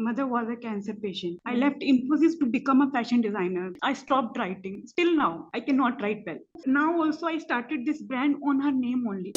mother was a cancer patient. I left Infosys to become a fashion designer. I stopped writing. Still now, I cannot write well. Now also I started this brand on her name only.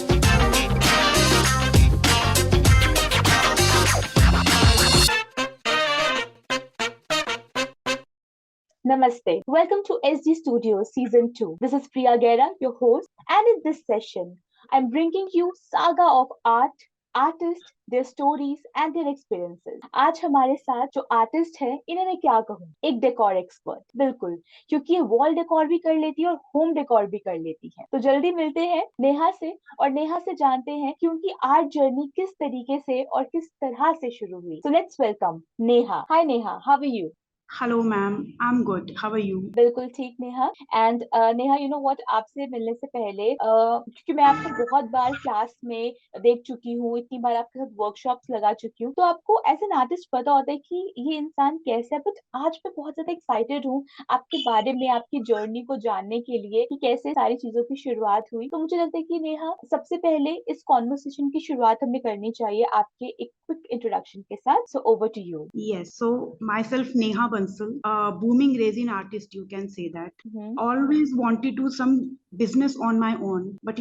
Namaste. Welcome to SD Studios Season 2. This is Priya Gera, your host, and in this session, I'm bringing you saga of art, artists, their stories and their experiences. आज हमारे साथ जो artist है इन्हें मैं क्या कहूँ, एक डेकोर एक्सपर्ट, बिल्कुल, क्योंकि ये वॉल डेकोर भी कर लेती है और होम डेकोर भी कर लेती है। तो जल्दी मिलते हैं नेहा से और नेहा से जानते हैं कि उनकी आर्ट जर्नी किस तरीके से और किस तरह से शुरू हुई। So let's welcome Neha. Hi Neha, how are you? Hello ma'am, I'm good. How are you? बिल्कुल ठीक Neha. And Neha, you know what, आपसे मिलने से पहले क्योंकि मैं आपको बहुत बार क्लास में देख चुकी हूँ, इतनी बार आपके साथ वर्कशॉप्स लगा चुकी हूँ, तो आपको एज एन आर्टिस्ट पता होता है कि ये इंसान कैसे है. बट आज मैं बहुत ज्यादा एक्साइटेड हूँ आपके बारे में, आपकी जर्नी को जानने के लिए कि कैसे सारी चीजों की शुरुआत हुई. तो मुझे लगता है कि नेहा, सबसे पहले इस कॉन्वर्सेशन की शुरुआत हमें करनी चाहिए आपके एक क्विक इंट्रोडक्शन के साथ. So over to you. Yes, so myself Neha Bansal, a booming resin artist, you can say that. Always wanted to some business on my own, but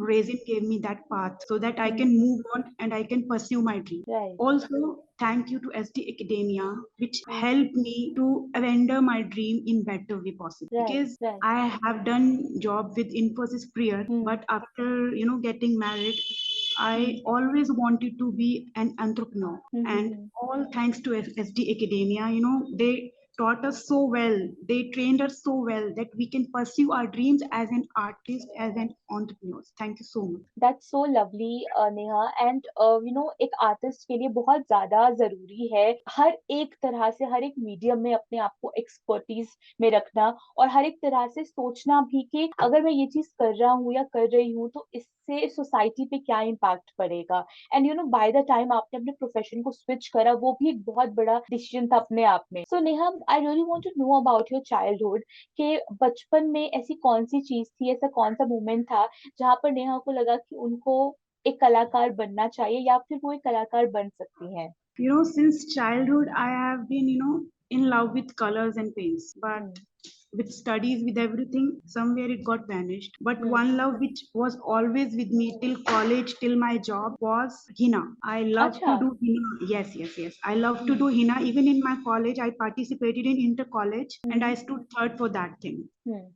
resin gave me that path so that I can move on and I can pursue my dream. Right. Also, thank you to SD Academia, which helped me to render my dream in better way possible. Right, Because right. I have done job with Infosys prior, but after getting married, I always wanted to be an entrepreneur, and all thanks to SD Academia, they taught us so well, they trained us so well that we can pursue our dreams as an artist, as an entrepreneur. Thank you so much. That's so lovely, Neha. And एक artist के लिए बहुत ज्यादा जरूरी है हर एक तरह से, हर एक मीडियम में अपने आप को एक्सपर्टीज में रखना, और हर एक तरह से सोचना भी कि अगर मैं ये चीज कर रहा हूँ या कर रही हूँ तो इससे सोसाइटी पे क्या इम्पैक्ट पड़ेगा. एंड बाय द टाइम आपने अपने प्रोफेशन को स्विच करा, वो भी एक बहुत बड़ा डिसीजन था अपने आप में. So Neha, I really want to know about your childhood, कि बचपन में ऐसी कौन सी चीज थी, ऐसा कौन सा मोमेंट था जहाँ पर नेहा को लगा कि उनको एक कलाकार बनना चाहिए या फिर वो एक कलाकार बन सकती हैं. Since childhood, I have been, in love with colors and paints, but with studies, with everything, somewhere it got vanished. But one love which was always with me till college, till my job, was henna. I love to अच्छा. do henna. Yes. I love to do henna. Even in my college, I participated in inter college, and I stood third for that thing.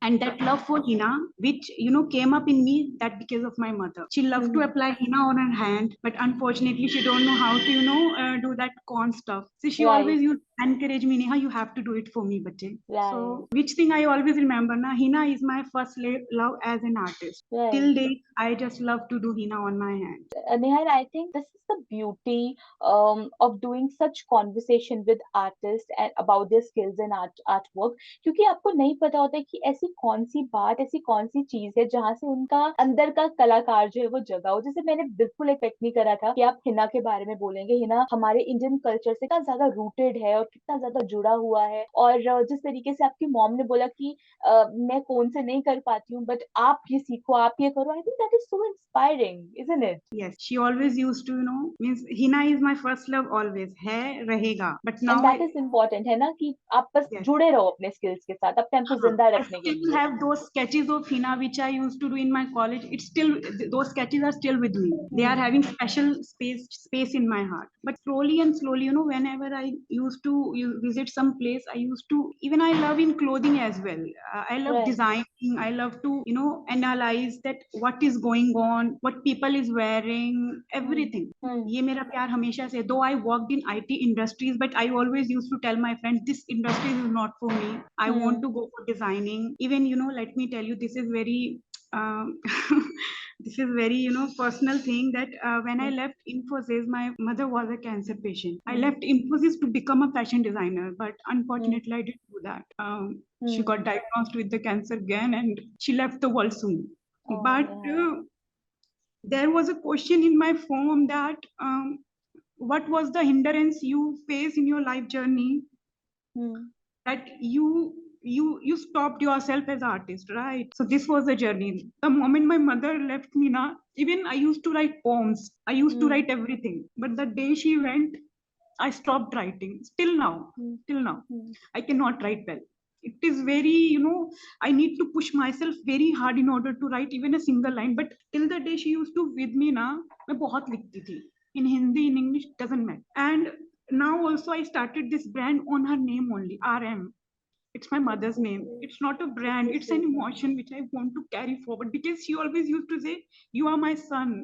And that love for henna, which came up in me, that because of my mother. She loved to apply henna on her hand, but unfortunately she don't know how to do that corn stuff. So she Right. always used to encourage me, Neha, you have to do it for me, bache. Right. So which thing I always remember, na, henna is my first love as an artist. Right. Till date, I just love to do henna on my hand. Nihal, I think this is the beauty of doing such conversation with artists and about their skills in artwork, क्योंकि आपको नहीं पता होता है कि ऐसी कौन सी बात, ऐसी कौन सी चीज है जहाँ से उनका अंदर का कलाकार जो है वो जगा हो. जैसे मैंने बिल्कुल एक्सपेक्ट नहीं करा था कि आप हिना के बारे में बोलेंगे. हिना हमारे इंडियन कल्चर से कितना ज्यादा रूटेड है और कितना ज्यादा जुड़ा हुआ है. और जिस तरीके से आपकी मॉम ने बोला कि मैं कौन से नहीं कर पाती हूँ, बट आप ये सीखो, आप ये करो, I think that is so inspiring, isn't it? Yes, she always used to, means henna is my first love always, hai, rahega. But now and that is important है ना, कि आप बस yes. जुड़े रहो अपने स्किल्स के साथ, अपने आप को जिंदा I रखने के still लिए. have those sketches of henna which I used to do in my college. It's still, those sketches are still with me. They are having special space in my heart. But slowly and slowly, whenever I used to visit some place, I used to, even I love in clothing as well. I love Right. designing. I love to analyze that what is going on, what people is wearing, everything. ये मेरा प्यार हमेशा से. Though I worked in IT industries, but I always used to tell my friends, this industry is not for me. I want to go for designing. Even let me tell you, this is very this is very personal thing, that when I left Infosys, my mother was a cancer patient. I left Infosys to become a fashion designer, but unfortunately I didn't do that. She got diagnosed with the cancer again, and she left the world soon. But there was a question in my form that what was the hindrance you face in your life journey that you stopped yourself as artist, right? So this was the journey. The moment my mother left me, na, even I used to write poems, I used to write everything, but the day she went, I stopped writing. Still now, till now, Hmm. I cannot write well. It is very, I need to push myself very hard in order to write even a single line. But till the day she used to with me na, मैं बहुत लिखती थी. In Hindi, in English, doesn't matter. And now also I started this brand on her name only, RM. It's my mother's name. It's not a brand. It's an emotion which I want to carry forward, because she always used to say, "You are my son."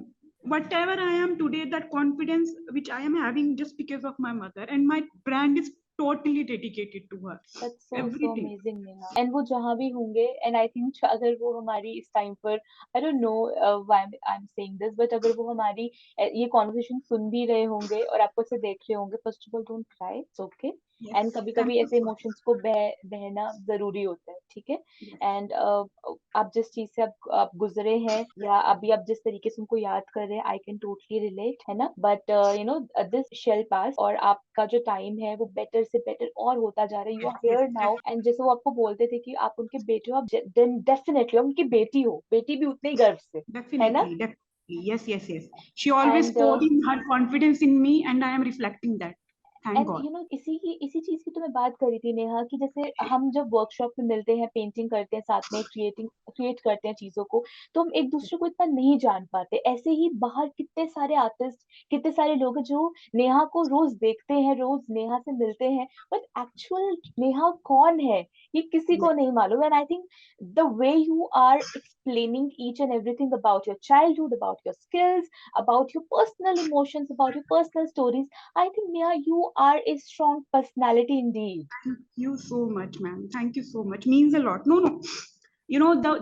Whatever I am today, that confidence which I am having just because of my mother, and my brand is totally dedicated to her. That's so Everything. amazing, Neha. And वो जहाँ भी होंगे, and I think अगर वो हमारी इस time पर, I don't know why I'm saying this, but अगर वो हमारी ये conversation सुन भी रहे होंगे और आपको इसे देख रहे होंगे, first of all don't cry, it's okay. Yes. And कभी Thank कभी you ऐसे so much. emotions को बहना जरूरी होता है, ठीक है. Yes. And आप जिस चीज से आप गुजरे हैं, या अभी आप जिस तरीके से उनको याद कर रहे हैं, I can totally relate, है ना. But this shall pass, और आपका जो time है वो better से better और होता जा रहा है. You are here now, and जैसे वो आपको बोलते थे कि आप उनके बेटे हो, आप then definitely उनकी बेटी हो, बेटी भी उतने ही गर्व से, है ना. Definitely, definitely. Yes, yes, yes. She always And poured in her confidence in me, and I am reflecting that. Thank and God. इसी चीज की तो मैं बात कर रही थी, नेहा, कि जैसे हम जब वर्कशॉप में मिलते हैं, पेंटिंग करते हैं साथ में, क्रिएट करते हैं चीजों को, तो हम एक दूसरे को इतना नहीं जान पाते. ऐसे ही बाहर कितने सारे आर्टिस्ट, कितने सारे लोग हैं जो नेहा को रोज देखते हैं, रोज नेहा से मिलते हैं, बट एक्चुअल नेहा कौन है ये किसी को नहीं मालूम. And I think the way you are explaining each and everything about your childhood, about your skills, about your personal emotions, about your personal stories, I think, Neha, you are a strong personality indeed. Thank you so much, ma'am. Thank you so much. Means a lot. No, no.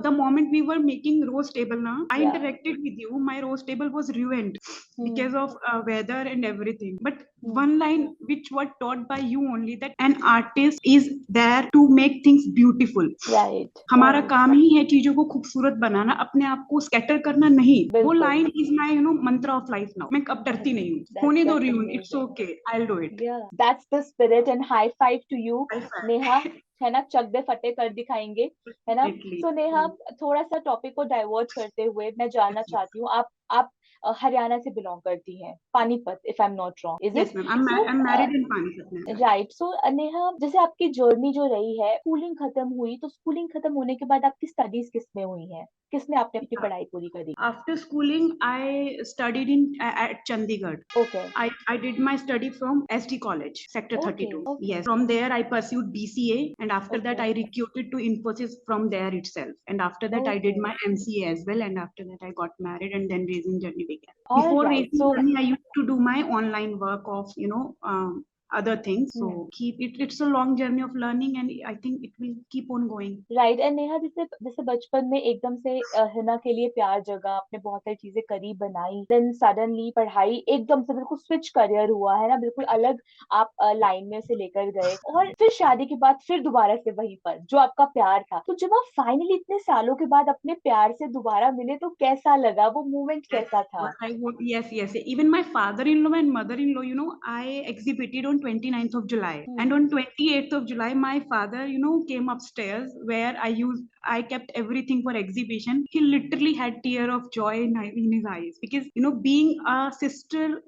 The moment we were making rose table now, I Yeah. interacted with you. My rose table was ruined because of weather and everything. But Hmm. one line which was taught by you only, that an artist is there to make things beautiful. Right. हमारा Right. काम ही है चीजों को खूबसूरत बनाना, अपने आप को scatter करना नहीं. वो बिल्कुल. लाइन इज माय मंत्र ऑफ लाइफ नाउ. मैं अब डरती नहीं हूँ. होने दो ruin. It's okay. I will do it. Yeah, that's the spirit, and high five to you, Neha. Definitely. है ना, चक दे फटे कर दिखाएंगे, है ना. सो नेहा, थोड़ा सा टॉपिक को डाइवर्ट करते हुए मैं जानना चाहती हूँ, आप हरियाणा से बिलोंग करती हैं, Panipat, if I am not wrong, is Yes, it. ma'am. I'm so married in Panipat, ma'am. Right. So Neha, जैसे आपकी जर्नी जो रही है, स्कूलिंग खत्म हुई, तो स्कूलिंग खत्म होने के बाद आपकी स्टडीज किस में हुई है, किसमें आपने अपनी Yeah. पढ़ाई पूरी करी? After schooling, I studied at Chandigarh. Okay. I did my study from SD College, Sector Okay. 32. Okay. Yes. From there, I pursued BCA, and after that, Okay. I recruited to Infosys from there itself. And after that, I did Okay. my MCA as well. And after that, I got married, and then raising journey began. All Before right. raising So journey, I used to do my online work of other things. So it's a long journey of learning, and I think it will keep on going. Right. And Neha, जैसे जैसे बचपन में एकदम से हिना के लिए प्यार जगा, आपने बहुत सारी चीजें करी, बनाई, देन सडनली पढ़ाई एकदम से बिल्कुल स्विच करियर हुआ, है ना, बिल्कुल अलग आप लाइन में से लेकर गए, और फिर शादी के बाद फिर दोबारा से वहीं पर जो आपका प्यार था. तो जब आप फाइनली इतने सालों के बाद अपने प्यार से दोबारा मिले, तो कैसा लगा, वो मोमेंट कैसा था? Yes, yes. Even my father-in-law and mother-in-law, I exhibited on 29th of July. And on 28th of July, my father, came upstairs where I kept everything for exhibition. He literally had tear of joy in his eyes, because, being a sister,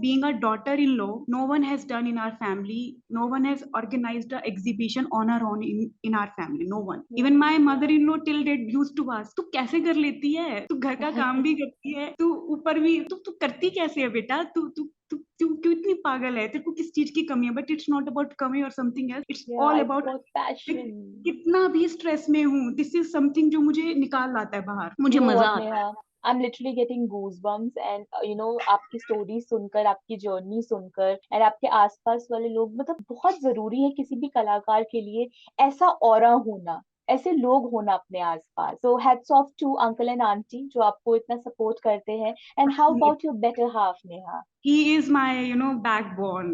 being a daughter-in-law, no one has done in our family. No one has organized an exhibition on our own in our family. No one. Even my mother-in-law till date used to ask, तू कैसे कर लेती है? तू घर का काम भी करती है, तू ऊपर भी तू करती कैसे है बेटा? तू तू तू तू क्यों इतनी पागल है? तेरे को किस चीज की कमी है? बट इट्स नॉट अबाउट कमी और something else. It's all it's about about passion. कितना भी स्ट्रेस में हूँ, दिस इज समथिंग जो मुझे निकाल लाता है बाहर. मुझे मजा आता है. I'm literally getting goosebumps, and आपकी स्टोरी सुनकर, आपकी जर्नी सुनकर, एंड आपके आसपास वाले लोग, मतलब बहुत जरूरी है किसी भी कलाकार के लिए ऐसा ऑरा होना, ऐसे लोग होना अपने आसपास. So hats off to uncle and aunty जो आपको इतना सपोर्ट करते हैं. And how about your better half, Neha? He is my backbone.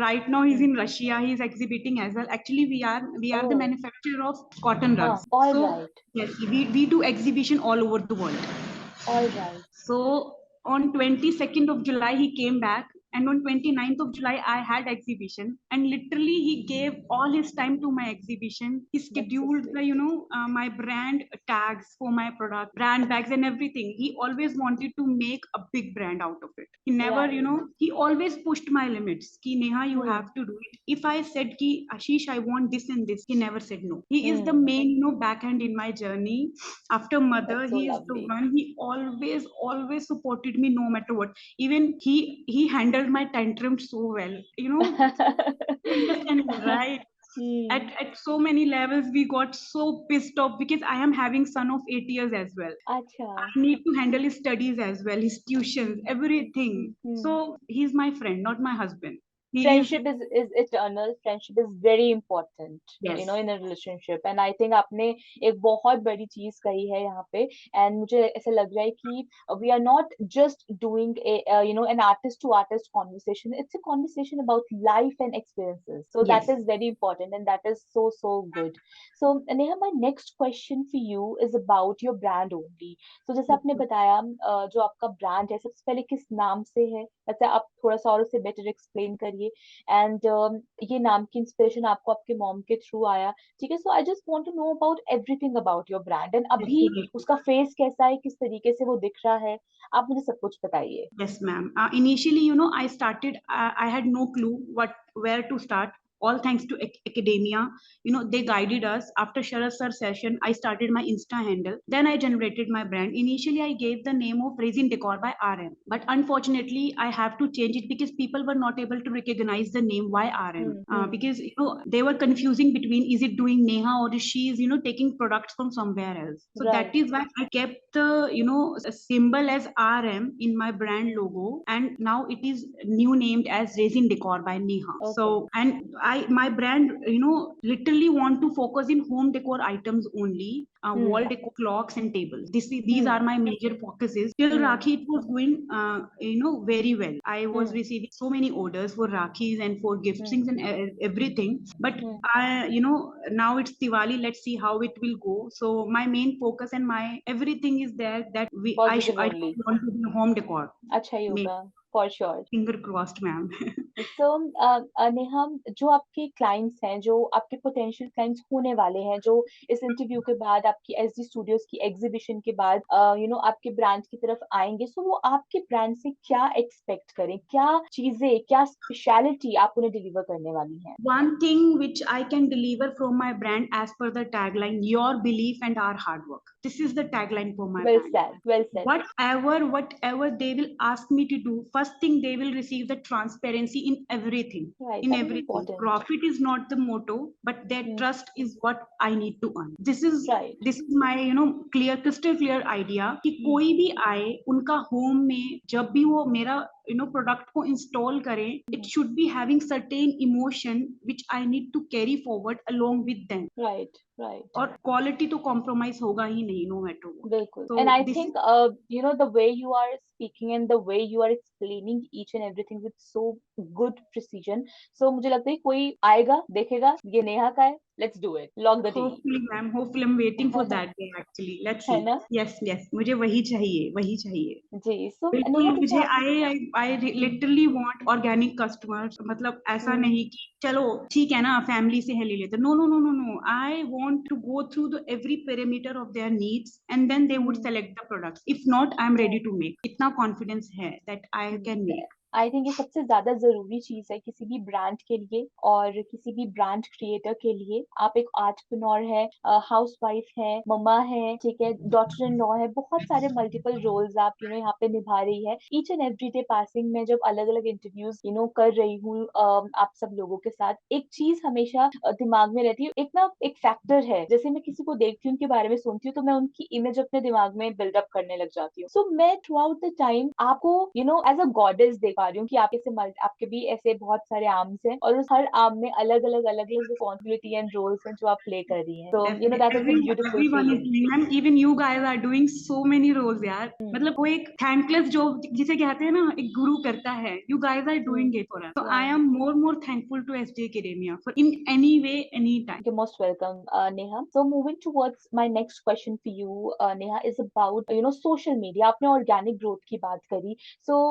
Right now he's in Russia. He's exhibiting as well. Actually, we are the manufacturer of cotton rugs. All So right. yes, we do exhibition all over the world. All right. So on 22nd of July he came back And on 29th of July, I had exhibition, and literally he gave all his time to my exhibition. He scheduled the, my brand tags for my product, brand bags and everything. He always wanted to make a big brand out of it. He never, he always pushed my limits. Ki Neha, you have to do it. If I said ki Ashish, I want this and this, he never said no. He is the main, backhand in my journey. After mother, That's so he is the lovely. one. He always supported me no matter what. Even he handled my tantrum so well, you understand me, right? At so many levels, we got so pissed off because I am having son of 8 years as well. अच्छा. I need to handle his studies as well, his tuitions, everything. So he's my friend, not my husband. He is. Friendship is eternal. Friendship is very important, Yes. in a relationship. And I think आपने एक बहुत बड़ी चीज कही है यहाँ पे. And मुझे ऐसा लग रहा है कि we are not just doing an artist to artist conversation. It's a conversation about life and experiences. So Yes. that is very important, and that is so good. So Neha, my next question for you is about your brand only. So जैसे आपने बताया, जो आपका brand है, सबसे पहले किस नाम से है, वैसे आप थोड़ा सा और उसे बेटर एक्सप्लेन करिए. एंड ये नाम की इंस्पिरेशन आपको आपके मॉम के थ्रू आया, ठीक है? So I just want to know about everything about your brand, and अभी Definitely. उसका फेस कैसा है, किस तरीके से वो दिख रहा है, आप मुझे सब कुछ बताइए. Yes, ma'am. Initially, I started, I had no clue where to start. All thanks to academia. They guided us. After Sharad sir session, I started my Insta handle. Then I generated my brand. Initially, I gave the name of Resin Decor by RM. But unfortunately, I have to change it because people were not able to recognize the name. Why RM? Because, they were confusing between, is it doing Neha or is she is, taking products from somewhere else. So Right. that is why I kept the, a symbol as RM in my brand logo. And now it is new named as Resin Decor by Neha. Okay. So, and my brand, literally want to focus in home decor items only, wall decor, clocks and tables. These are my major focuses. Till Rakhi, it was going, very well. I was receiving so many orders for Rakhis and for giftings and everything. But I, now it's Diwali. Let's see how it will go. So my main focus and my everything is there that I Positive only. want to be home decor. अच्छा ही होगा, for sure. Finger crossed, ma'am. So, Neha, जो आपके clients हैं, जो आपके potential clients होने वाले हैं, जो इस इंटरव्यू के बाद, आपकी एसडी स्टूडियोज की एग्जीबिशन के बाद, आपके ब्रांड की तरफ आएंगे, सो वो आपके ब्रांड से क्या एक्सपेक्ट करें, क्या चीजें, क्या स्पेशलिटी आप उन्हें डिलीवर करने वाली हैं? One thing which I can deliver from my brand as per the tagline, your belief and our hard work. This is the tagline for my Well brand. said, well said. Whatever they will ask me to do, first thing they will receive the transparency in everything. Right, In that is everything. important. Profit is not the motto, but their trust is what I need to earn. This is Right. my clear, crystal clear idea कि कोई भी आए उनका home में जब भी वो मेरा प्रोडक्ट को इंस्टॉल करें, it should be having certain emotion which I need to carry forward along with them. Right, right. और क्वालिटी तो कॉम्प्रोमाइज होगा ही नहीं, नो मैटर व्हाट. बिल्कुल. So And I this think the way you are speaking and the way you are explaining each and everything with so good precision. So मुझे लगता है कोई आएगा, देखेगा ये नेहा का है, let's do it, lock the deal. hopefully ma'am, hopefully I'm waiting for that day actually. Let's है see. ना? Yes, मुझे वही चाहिए. जी. So बिल्कुल नेहा, मुझे जैसे I literally want organic customers. मतलब ऐसा नहीं कि चलो ठीक है ना फैमिली से है ले लेते. No. I want to go through the every parameter of their needs and then they would select the products. If not, I'm ready to make. इतना confidence है that I can make. I think ये सबसे ज्यादा जरूरी चीज है किसी भी ब्रांड के लिए और किसी भी ब्रांड क्रिएटर के लिए. आप एक आर्टप्रेन्योर है, हाउस वाइफ है, मम्मा है, ठीक है, डॉटर इन लॉ है, बहुत सारे मल्टीपल रोल्स आप यहाँ पे निभा रही है. Each and every day passing में जब अलग अलग इंटरव्यूज कर रही हूँ आप सब लोगों के साथ, एक चीज हमेशा दिमाग में रहती है. एक फैक्टर है, जैसे मैं किसी को देखती हूँ, उनके बारे में सुनती हूँ, तो मैं उनकी इमेज अपने दिमाग में बिल्डअप करने लग जाती हूँ. सो मैं थ्रू आउट द टाइम आपको एज अ गॉडेस देख पा रही हूँ कि आपके भी ऐसे बहुत सारे आर्म्स हैं और उस हर आर्म में अलग अलग रिस्पॉन्सिबिलिटी एंड रोल्स हैं जो आप प्ले कर रही हैं. तो that is a beautiful Everyone is feeling. doing, man. Even you guys are doing so many roles, यार. मतलब वो एक thankless job जिसे कहते हैं ना, एक गुरु करता है. You guys are doing it for us. So I am more thankful to SJ Academia for in any way, any time. You're most welcome, Neha. So moving towards my next question for you, Neha, is about social media. आपने organic growth की बात करी. So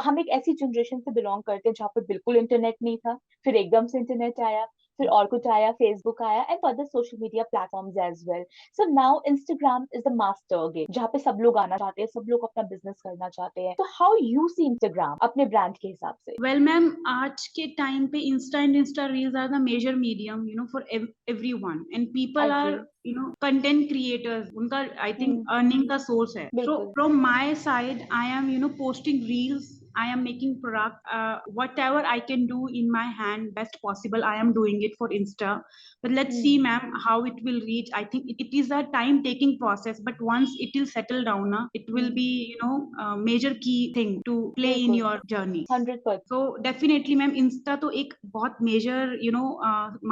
हम एक ऐसी ऐसी generation से belong करते हैं जहाँ पर बिल्कुल इंटरनेट नहीं था, फिर एकदम से इंटरनेट आया, फिर और कुछ आया, फेसबुक आया and other social media platforms as well. So now Instagram is the master again, जहाँ पे सब लोग आना चाहते हैं, सब लोग अपना बिजनेस करना चाहते हैं. तो हाउ यू सी इंस्टाग्राम अपने ब्रांड के हिसाब से? वेल मैम, आज के टाइम पे Insta and Insta reels are the major medium for everyone, and people agree. Are content creators. उनका आई थिंक अर्निंग का सोर्स है. सो बिल्कुल. From my side I am posting reels, I am making product, whatever I can do in my hand, best possible I am doing it for Insta. But let's see ma'am how it will reach. I think it is a time taking process, but once it will settle down na, it will be a major key thing to play in बिल्कुल. your journey. 100%. So definitely ma'am, insta तो एक बहुत major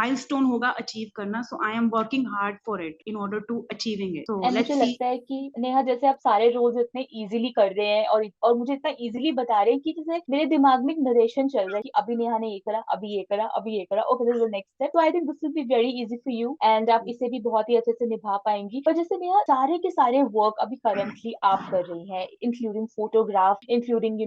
milestone होगा achieve करना. So I am working hard for it in order to achieving it. So and मुझे let's see. लगता है कि नेहा, जैसे आप सारे रोल्स इतने इजीली कर रहे हैं और मुझे इतना इजीली बता रहे हैं कि जैसे मेरे दिमाग में एक नरेशन चल रहा है कि अभी नेहा ने ये करा, अभी ये करा, अभी ये करा, okay this is the next step. तो I think this will be very easy for you and आप इसे भी बहुत ही अच्छे से निभा पाएंगी. पर जैसे नेहा, सारे के सारे वर्क अभी करंटली आप कर रही हैं, including photograph, including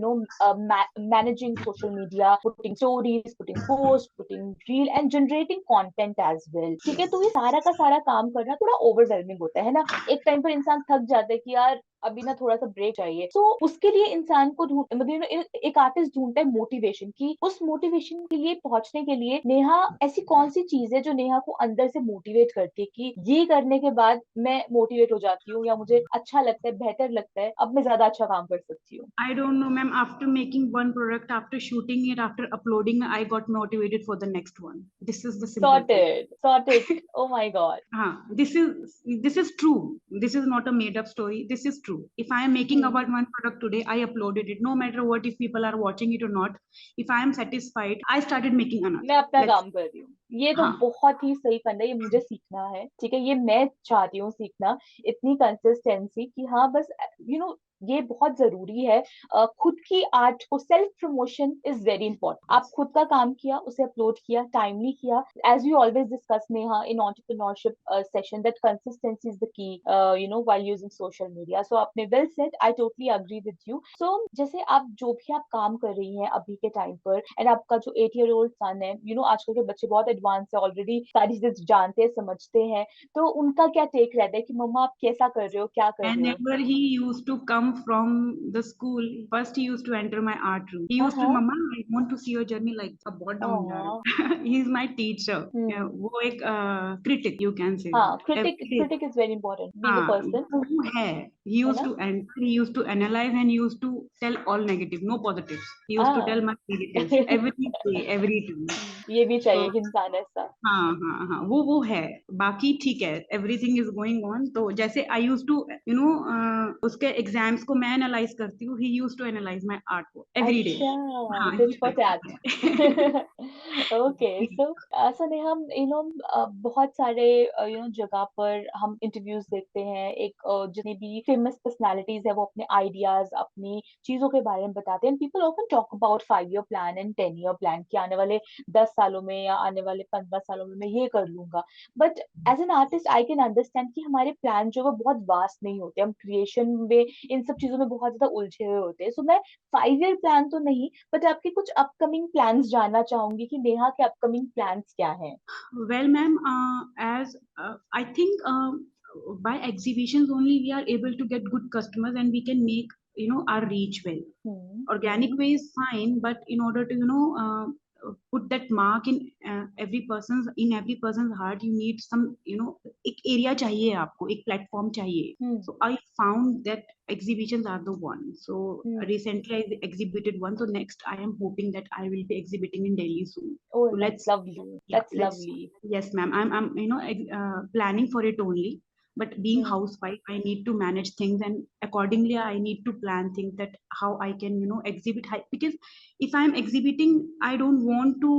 managing social media, putting stories, putting post, putting reel and generating content as well. ठीक है, तो ये सारा का सारा काम करना थोड़ा ओवरवेलमिंग होता है ना. एक टाइम पर इंसान थक जाता है कि यार अभी ना थोड़ा सा ब्रेक चाहिए. तो उसके लिए इंसान को मतलब एक आर्टिस्ट ढूंढता है मोटिवेशन की. उस मोटिवेशन के लिए पहुंचने के लिए नेहा, ऐसी कौन सी चीज है जो नेहा को अंदर से मोटिवेट करती है कि ये करने के बाद मैं मोटिवेट हो जाती हूँ, या मुझे अच्छा लगता है, बेहतर लगता है, अब मैं ज्यादा अच्छा काम कर सकती हूँ? I don't know, ma'am. After making one product, after shooting it, after uploading, I got motivated for the next one. This is the simple thing. Sorted. Oh my god. This is true. This is not a made up story. This is true. If I am making hmm. about one product today, I uploaded it. No matter what, if people are watching it or not, if I am satisfied, I started making मैं another. अपना Let's. काम कर रही हूँ. ये तो हाँ. बहुत ही सही फंडा है, ये मुझे सीखना है. ठीक है, ये मैं चाहती हूँ सीखना, इतनी कंसिस्टेंसी कि हाँ बस ये बहुत जरूरी है. खुद की आर्ट को self promotion is very important. आप खुद का काम किया, उसे अपलोड किया, टाइमली किया. As we always discuss Neha in entrepreneurship session, that consistency is the key while using social media. So आपने well said, I totally agree with you. So जैसे आप जो भी आप काम कर रही हैं अभी के टाइम पर, एंड आपका जो 8 ईयर ओल्ड सन है, आजकल के बच्चे बहुत एडवांस है, ऑलरेडी सारी चीजें जानते हैं, समझते हैं. तो उनका क्या टेक रहता है कि मम्मा आप कैसा कर रहे हो, क्या कर रहे हो? Whenever he used to come from the school, first he used to enter my art room. He हाँ used to, हाँ. Mama, I want to see your journey like a बहुत down जा हाँ. रहा है. He is my teacher. हम्म. वो एक critic you can say. हाँ, critic Every day. Critic is very important, being a हाँ, पर्सन. वो है. He है used ना? to enter, he used to analyze, and he used to tell all negative, no positives. He used to हाँ. tell my negatives every day, every time. ये भी चाहिए So कि इंसान ऐसा. हाँ हाँ हाँ, वो है. बाकी ठीक है, एवरीथिंग इज गोइंग ऑन. तो जैसे आई यूज टू उसके एग्जाम्स को मैं एनालाइज करती हूँ, he use to analyse my art को एवरी डे. अच्छा, हाँ, टिट ये फॉर करता टैट. है. ओके. सो ऐसा नहीं, हम बहुत सारे जगह पर हम इंटरव्यूज देखते हैं. एक जितनी भी फेमस पर्सनालिटीज है वो अपने आइडियाज, अपनी चीजों के बारे में बताते हैं. People often talk about 5 year plan and 10 year plan, कि आने वाले 10 सालों में या आने वाले 15 सालों में मैं ये कर लूंगा. But as an artist I can understand कि हमारे प्लान जो है वो बहुत वास्ट नहीं होते. हम क्रिएशन में इन सब चीजों में बहुत ज्यादा उलझे हुए होते हैं. सो मैं 5 ईयर प्लान तो नहीं, बट आपके कुछ अपकमिंग प्लान्स जानना चाहूंगी कि नेहा के अपकमिंग प्लान्स क्या हैं? Well, ma'am, as I think by exhibitions only we are able to get good customers, and we can make our reach well. Hmm. Organic way is fine, but in order to put that mark in every person's heart, you need some एक area चाहिए आपको, एक platform चाहिए. हम्म. So I found that exhibitions are the one. So hmm. recently I exhibited one. So next I am hoping that I will be exhibiting in Delhi soon. Oh, So that's let's. lovely. Yeah, That's let's. lovely. Yes, ma'am. I'm planning for it only. But being hmm. housewife, I need to manage things, and accordingly I need to plan things that how I can exhibit high, because if I'm exhibiting, I don't want to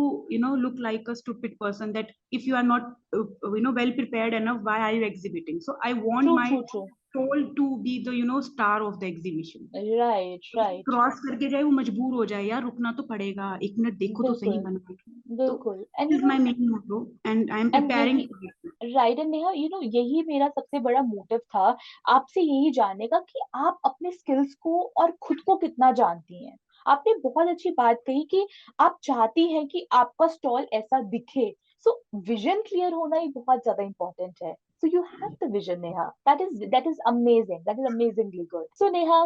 look like a stupid person, that if you are not well prepared enough, why are you exhibiting? So I want True, my true, true. soul to be the star of the exhibition. Right, right. Cross करके जाए, वो मजबूर हो जाए, यार रुकना तो पड़ेगा, 1 मिनट देखो तो सही बिल्कुल, बना. तो बिल्कुल. And this is my main motto, and I am and preparing यही, for it. Right. And Neha, यही मेरा सबसे बड़ा मोटिव था आपसे, यही जानने का कि आप अपने स्किल्स को और खुद को कितना जानती हैं. आपने बहुत अच्छी बात कही कि आप चाहती हैं कि आपका स्टॉल ऐसा दिखे। सो विजन क्लियर होना ही बहुत ज्यादा इंपॉर्टेंट है। So you have the vision, Neha. That is amazing. That is amazingly good. So Neha,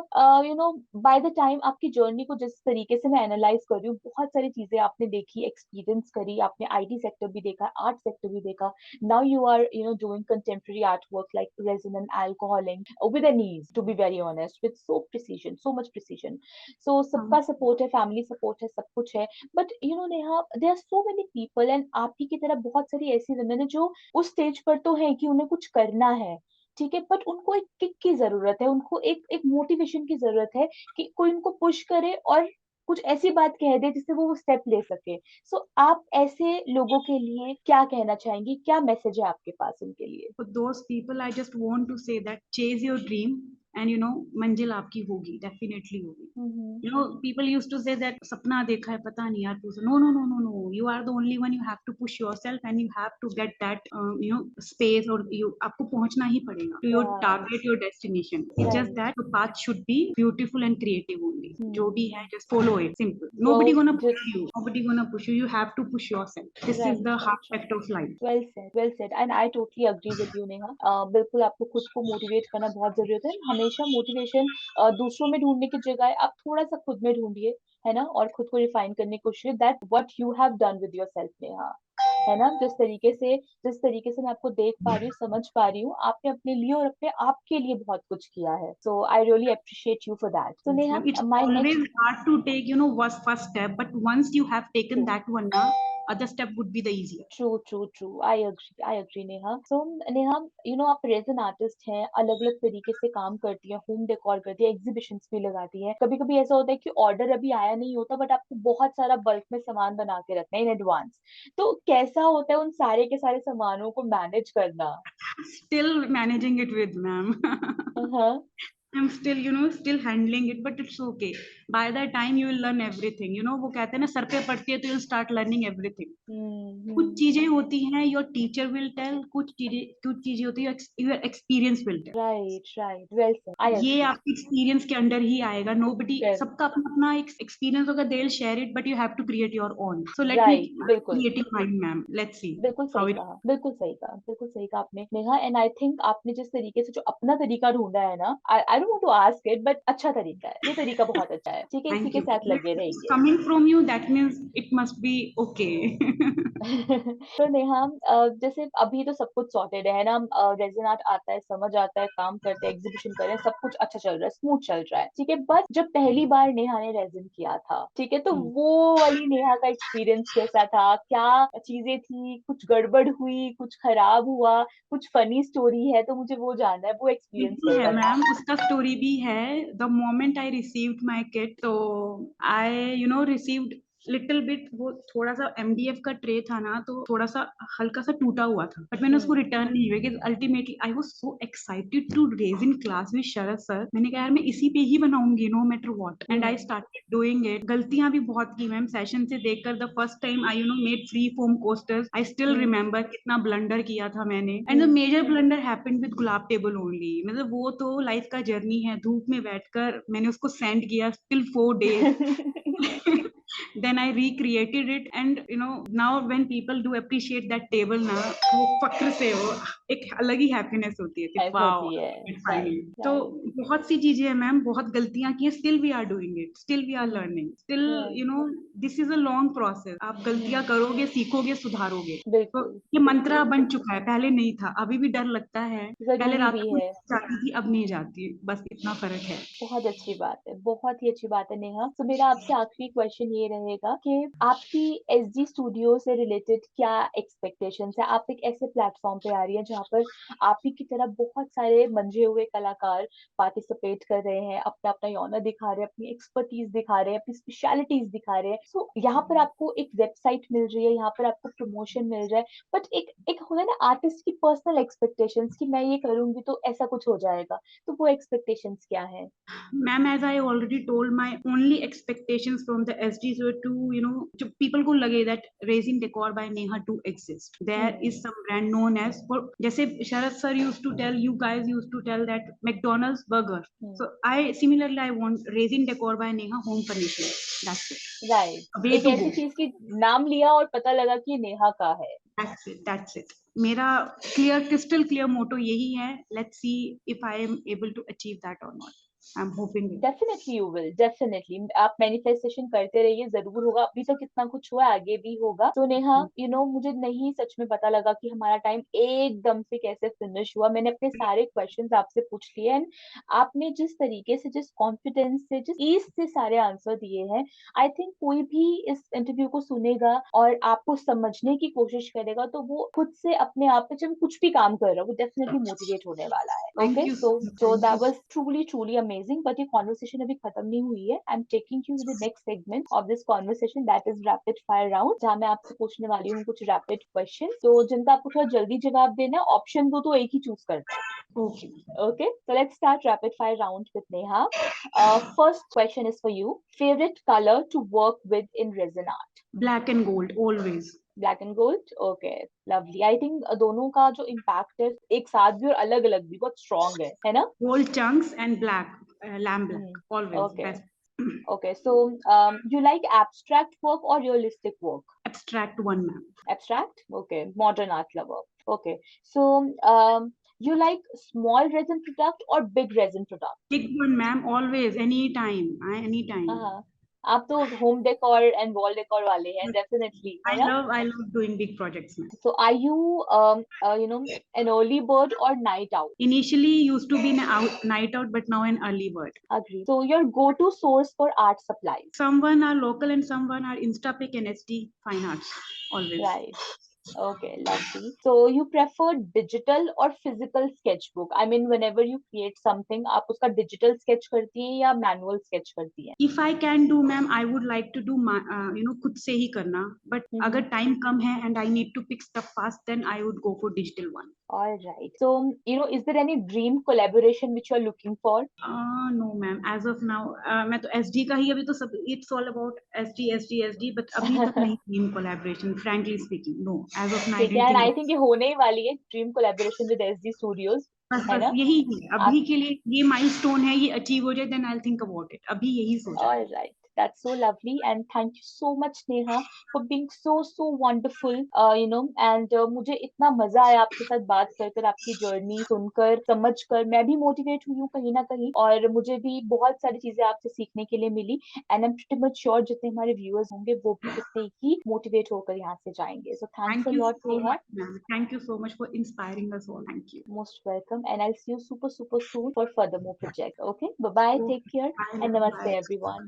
by the time आपकी जर्नी को जिस तरीके से मैं एनालाइज कर रही हूँ, बहुत सारी चीजें आपने देखी, एक्सपीरियंस करी, आपने आईटी सेक्टर भी देखा, आर्ट सेक्टर भी देखा. Now you are, doing contemporary artwork like resin and alcoholing with an ease. To be very honest, with so precision, so much precision. So सबका सपोर्ट है, फैमिली सपोर्ट है, सब कुछ है. But Neha, there are so many people and आप ही की तरह बहुत सारी ऐसी women है जो उस स्टेज पर तो है कि उन्हें कुछ करना है, ठीक है, बट उनको एक किक की जरूरत है, उनको एक एक मोटिवेशन की जरूरत है कि कोई उनको पुश करे और कुछ ऐसी बात कह दे जिससे वो स्टेप ले सके. सो आप ऐसे लोगों के लिए क्या कहना चाहेंगी, क्या मैसेज है आपके पास उनके लिए? For those people, I just want to say that chase your dream, and मंजिल आपकी होगी, definitely होगी. हम्म. People used to say that सपना देखा है पता नहीं यार पूछो. No, no, no, no, no. You are the only one. You have to push yourself, and you have to get that space, or आपको पहुंचना ही पड़ेगा to your Right. target, your destination. It's just Right. that the path should be beautiful and creative only. जो भी है, Hmm. just follow it. Simple. So Nobody gonna push just you. Nobody gonna push you. You have to push yourself. This is right, the right, right. aspect of life. Well said, well said. And I totally agree with you, Neha. बिल्कुल आपको खुद को motivate करना बहुत जरूरत है. हमेशा motivation दूसरों में ढूंढने की जगह आप थोड़ा सा खुद में ढूंढिए, है ना, और खुद को रिफाइन करने की कोशिश. That what you have done with yourself, Neha, है ना. जिस तरीके से मैं आपको देख पा रही हूँ, समझ पा रही हूँ, आपने अपने लिए और अपने आप के लिए बहुत कुछ किया है. So I really appreciate you for that. So Yes, Neha, ma'am. It's my always next. hard to take, was first step, but once you have taken that one now, other step would be the easier. True true true, I agree Neha. So Neha, आप reason artist हैं, अलग अलग तरीके से काम करती हैं, home decor करती है, एग्जीबिशंस भी लगाती हैं. कभी कभी ऐसा होता है कि ऑर्डर अभी आया नहीं होता बट आपको बहुत सारा बल्क में सामान बना के रखना है इन एडवांस. तो कैसा होता है उन सारे के सारे सामानों को मैनेज करना? Still managing it with ma'am. हाँ. I'm still, still handling it, but it's okay. By the time you will learn everything, वो कहते हैं ना सर पे पड़ती है तो you'll start learning everything. कुछ हम्म. चीजें होती हैं योर टीचर विल टेल, कुछ चीजें होती है your experience will tell. Right, right, well said, I ये एग्री. आपके एक्सपीरियंस के अंडर ही आएगा. नोबडी, सबका अपना अपना एक एक्सपीरियंस होगा. They will share it, but you have to create your own. So let me right, बिल्कुल. Creating mind ma'am. Let's see बिल्कुल हाउ सही इट. कहा, बिल्कुल सही कहा, बिल्कुल सही कहा आपने, नेहा. एंड आई थिंक आपने जिस तरीके से जो अपना तरीका ढूंढा है ना, I don't want to ask it, but अच्छा तरीका है, ये तरीका बहुत अच्छा है, ठीक है, इसी थैंक के यू. साथ लगे रहिए. Coming from you, that means it must be okay. तो नेहा, जैसे अभी तो सब कुछ सॉर्टेड है ना, रेजिन आर्ट आता है, समझ आता है, काम करते हैं, एग्जीबिशन कर रहे हैं, सब कुछ अच्छा चल रहा है, स्मूथ चल रहा है, ठीक है. बट जब पहली बार नेहा ने रेजिन किया था, ठीक है, तो वो वाली नेहा का एक्सपीरियंस कैसा था? क्या चीजें थी? कुछ गड़बड़ हुई, कुछ खराब हुआ, कुछ फनी स्टोरी है तो मुझे वो जानना है, वो एक्सपीरियंस बिल्कुल है कैसा था? मैम, उसका स्टोरी भी है. The moment I received my kit, तो आई रिसीव्ड लिटिल बिट. वो थोड़ा सा एमडीएफ का ट्रे था ना, तो थोड़ा सा हल्का सा टूटा हुआ था, बट मैंने उसको हम्म. रिटर्न नहीं हुआ. कि ultimately I was so excited to raise in class with Sharad sir. मैंने कहा यार मैं इसी पे ही बनाऊंगी no matter what, and I started doing it. गलतियां भी बहुत की मैम, सेशन से देखकर. The first time I made free foam coasters, I still remember कितना ब्लंडर किया था मैंने. And the major blunder happened with Gulab table only. मतलब वो तो लाइफ का जर्नी है. धूप में बैठकर मैंने उसको सेंड किया till 4 days. Then I recreated it, and now when people do appreciate that table ना, वो फक्र से वो एक अलग ही हैप्पीनेस होती है कि ऐसा वाओ होती है. फाइनली. राइट, तो राइट, बहुत सी चीजें हैं मैम, बहुत गलतियां की है. Still we are doing it, still we are learning, still right. This is a long process. आप गलतियां करोगे, सीखोगे, सुधारोगे. तो बिल्कुल, ये मंत्रा बिल्कुल. बन चुका है, पहले नहीं था. अभी भी डर लगता है. पहले जरूरी रात भी को है. जाती थी, अब नहीं जाती. बस इतना फर्क है. बहुत अच्छी बात है, बहुत ही अच्छी बात है नेहा. तो मेरा आपसे आखिरी क्वेश्चन ये रहेगा कि आपकी एसडी स्टूडियो से रिलेटेड क्या एक्सपेक्टेशंस है? आप एक ऐसे प्लेटफॉर्म पे आ रही है जहाँ पर आप ही की तरह बहुत सारे मंजे हुए कलाकार पार्टिसिपेट कर रहे हैं, अपना अपना योना दिखा रहे हैं, अपनी एक्सपर्टीज दिखा रहे हैं, अपनी स्पेशलिटीज दिखा रहे हैं. सो यहाँ पर आपको एक वेबसाइट मिल रही है, यहाँ पर आपको प्रमोशन मिल रहा है, बट एक एक होता है ना आर्टिस्ट की पर्सनल एक्सपेक्टेशंस कि मैं ये करूंगी तो ऐसा कुछ हो जाएगा. तो वो एक्सपेक्टेशंस क्या है? Ma'am, as I already told, my only expectations from the SD industries were to people को लगे that Resin Decor by Neha to exist. There is some brand known as, जैसे Sharad sir used to tell, you guys used to tell that McDonald's burger. So I want Resin Decor by Neha home furnishing. That's it. Right. A way एक to ऐसी go. चीज की नाम लिया और पता लगा कि ये नेहा का है. That's it. That's it. मेरा crystal clear motto यही है. Let's see if I am able to achieve that or not. I'm hoping it. Definitely you will, definitely. आप मैनिफेस्टेशन करते रहिए, जरूर होगा. अभी तक इतना कुछ हुआ, आगे भी होगा. तो नेहा, मुझे नहीं सच में पता लगा कि हमारा टाइम एकदम से कैसे फिनिश हुआ. मैंने अपने सारे क्वेश्चंस आपसे पूछ लिए एंड आपने जिस तरीके से, जिस कॉन्फिडेंस से, जिस ईज से सारे आंसर दिए हैं, आई थिंक कोई भी इस इंटरव्यू को सुनेगा और आपको समझने की कोशिश करेगा तो वो खुद से अपने आप पे, जब कुछ भी काम कर रहा है, वो डेफिनेटली मोटिवेट होने वाला है. Okay, so that was truly amazing. But ये कॉन्वर्सेशन अभी खत्म नहीं हुई है. I am taking you to the next segment of this conversation, that is rapid fire round, जहाँ मैं आपसे पूछने वाली हूँ कुछ रैपिड क्वेश्चन. तो जिनका आपको थोड़ा जल्दी जवाब देना है, ऑप्शन दो तो एक ही चूज करना है. Okay. Okay, so let's start rapid fire round with Neha. First question is for you. Favorite color to work with in resin art? Black and gold always. Black and gold. Okay, lovely. I think दोनों का जो impact है एक साथ भी और अलग अलग भी बहुत स्ट्रॉन्ग है ना? Gold chunks and black, lamb black, always. Okay. Best. Okay, so you like abstract work or realistic work? Abstract one, ma'am. Abstract? Okay, modern art lover. Okay, so you like small resin product or big resin product? Big one, ma'am. Always, anytime. Anytime. आप तो home decor and wall decor वाले हैं, definitely, है ना? I love doing big projects, ma'am. So are you an early bird or night owl? Initially used to be night out, but now an early bird. Agree. So your go-to source for art supplies? Someone are local and someone are Instapic and HD Fine Arts. Always. Right. Okay, lovely. So you prefer digital or physical sketchbook? I mean, whenever you create something, आप उसका digital sketch करती हैं या manual sketch करती हैं? If I can do, ma'am, I would like to do खुद से ही करना. But अगर time कम है and I need to pick stuff fast, then I would go for digital one. All right. So, is there any dream collaboration which you are looking for? No, ma'am. As of now, मैं तो SD का ही अभी तो सब. It's all about SD. But अभी तक नहीं dream collaboration. Frankly speaking, no. As of now, I think ये होने ही वाली है dream collaboration with SD Studios. बस यही है अभी के लिए. ये माइलस्टोन है, ये अचीव हो जाए, then I'll think about it. अभी यही सोचा. All right. That's so lovely, and thank you so much, Neha, for being so wonderful. And मुझे इतना मजा आया आपके साथ बात कर आपकी जर्नी सुनकर, समझकर. मैं भी मोटिवेट हुई हूँ कहीं ना कहीं, और मुझे भी बहुत सारी चीजें आपसे सीखने के लिए मिली. And I am pretty much sure जितने हमारे व्यूअर्स होंगे वो भी उतने ही मोटिवेट होकर यहाँ से जाएंगे. So thanks a lot, Neha. Thank you so much for inspiring us all. Thank you. Most welcome, and I'll see you super soon for further more projects. Okay, bye bye. Take care, and namaste, everyone.